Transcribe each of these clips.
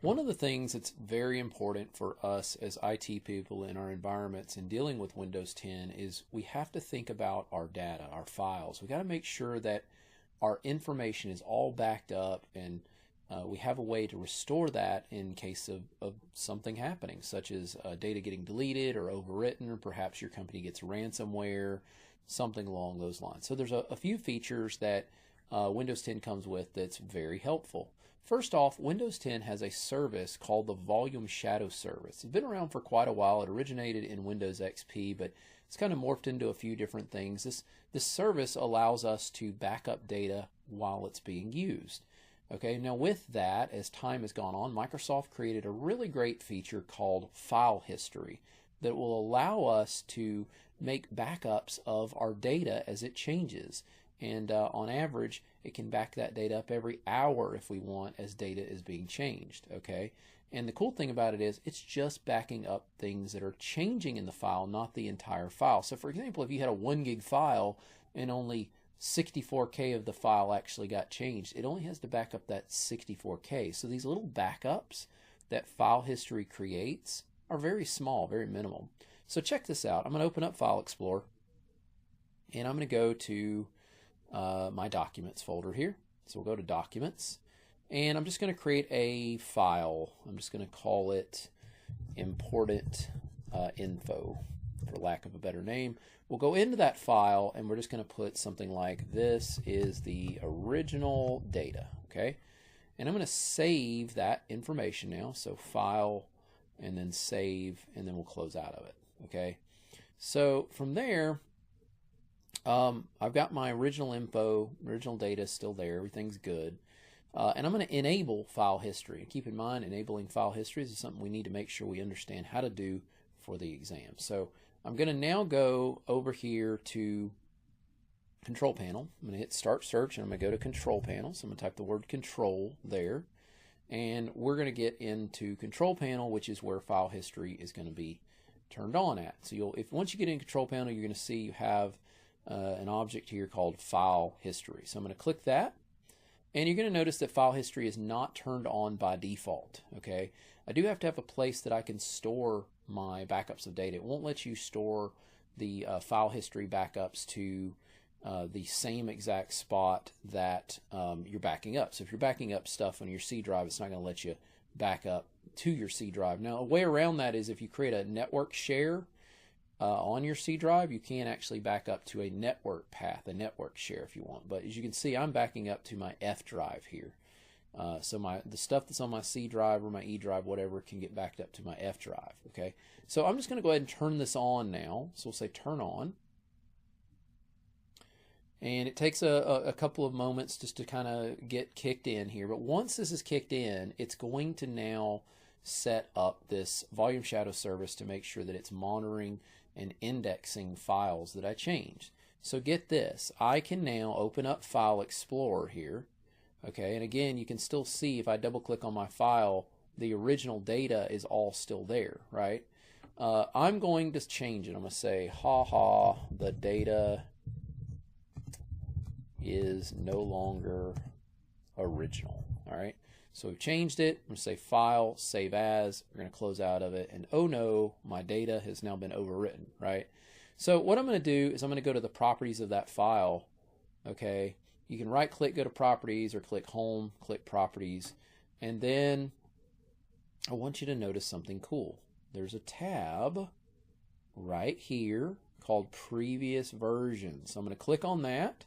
One of the things that's very important for us as IT people in our environments and dealing with Windows 10 is we have to think about our data, our files. We got to make sure that our information is all backed up and we have a way to restore that in case of something happening, such as data getting deleted or overwritten, or perhaps your company gets ransomware, something along those lines. So there's a few features that Windows 10 comes with that's very helpful. First off, Windows 10 has a service called the Volume Shadow Service. It's been around for quite a while. It originated in Windows XP, but it's kind of morphed into a few different things. This service allows us to back up data while it's being used. Okay, now with that, as time has gone on, Microsoft created a really great feature called File History that will allow us to make backups of our data as it changes. And on average, it can back that data up every hour if we want as data is being changed, okay? And the cool thing about it is it's just backing up things that are changing in the file, not the entire file. So for example, if you had a 1 gig file and only 64K of the file actually got changed, it only has to back up that 64K. So these little backups that File History creates are very small, very minimal. So check this out. I'm going to open up File Explorer and I'm going to go to my Documents folder here. So we'll go to Documents and I'm just going to create a file. I'm just going to call it Important Info, for lack of a better name. We'll go into that file and we're just going to put something like this is the original data, okay? And I'm going to save that information now. So File and then Save, and then we'll close out of it, okay? So from there, I've got my original info, original data is still there, everything's good. And I'm going to enable File History. Keep in mind, enabling File History is something we need to make sure we understand how to do for the exam. So I'm going to now go over here to Control Panel. I'm going to hit Start Search and I'm going to go to Control Panel. So I'm going to type the word Control there. And we're going to get into Control Panel, which is where File History is going to be turned on at. So once you get in Control Panel, you're going to see you have an object here called File History. So I'm going to click that. And you're going to notice that File History is not turned on by default, okay? I do have to have a place that I can store my backups of data. It won't let you store the File History backups to the same exact spot that you're backing up. So if you're backing up stuff on your C drive, it's not going to let you back up to your C drive. Now, a way around that is if you create a network share on your C drive, you can actually back up to a network path, a network share if you want. But as you can see, I'm backing up to my F drive here. So the stuff that's on my C drive or my E drive, whatever, can get backed up to my F drive. Okay. So I'm just going to go ahead and turn this on now. So we'll say turn on. And it takes a couple of moments just to kind of get kicked in here. But once this is kicked in, it's going to now set up this Volume Shadow service to make sure that it's monitoring and indexing files that I changed. So get this, I can now open up File Explorer here. Okay, and again, you can still see if I double click on my file, the original data is all still there, right? I'm going to change it. I'm going to say, the data is no longer original. All right, so we've changed it. I'm going to say File, Save As. We're going to close out of it, and oh no, my data has now been overwritten, right? So what I'm going to do is I'm going to go to the properties of that file. Okay, you can right click, go to Properties, or click Home, click Properties, and then I want you to notice something cool. There's a tab right here called Previous Version. So I'm going to click on that,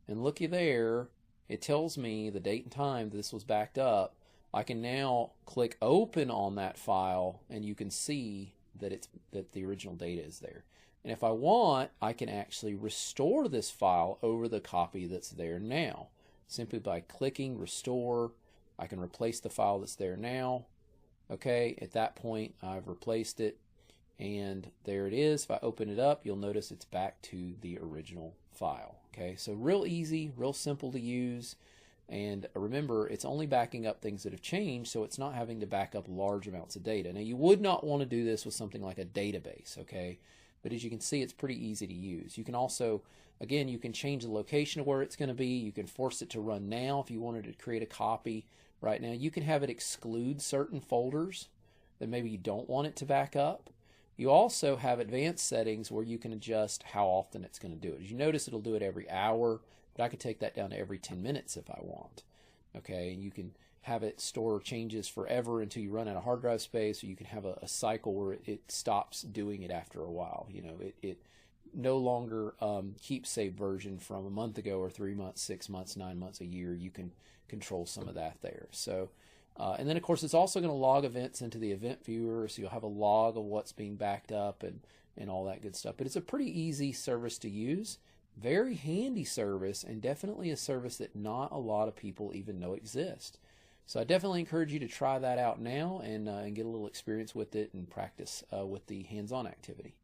and looky there, it tells me the date and time that this was backed up. I can now click Open on that file, and you can see that the original data is there. And if I want, I can actually restore this file over the copy that's there now. Simply by clicking Restore, I can replace the file that's there now. Okay, at that point, I've replaced it, and there it is. If I open it up, you'll notice it's back to the original file. Okay, so real easy, real simple to use. And remember, it's only backing up things that have changed, so it's not having to back up large amounts of data. Now, you would not want to do this with something like a database, okay? But as you can see, it's pretty easy to use. You can also, again, you can change the location of where it's going to be. You can force it to run now if you wanted to create a copy right now. You can have it exclude certain folders that maybe you don't want it to back up. You also have advanced settings where you can adjust how often it's going to do it. As you notice, it'll do it every hour, but I could take that down to every 10 minutes if I want. Okay, and you can have it store changes forever until you run out of hard drive space, or you can have a cycle where it stops doing it after a while. You know, it no longer keeps saved version from a month ago or 3 months, 6 months, 9 months, a year. You can control some of that there. So, and then of course it's also going to log events into the event viewer, so you'll have a log of what's being backed up and all that good stuff. But it's a pretty easy service to use, very handy service, and definitely a service that not a lot of people even know exists. So I definitely encourage you to try that out now and get a little experience with it and practice with the hands-on activity.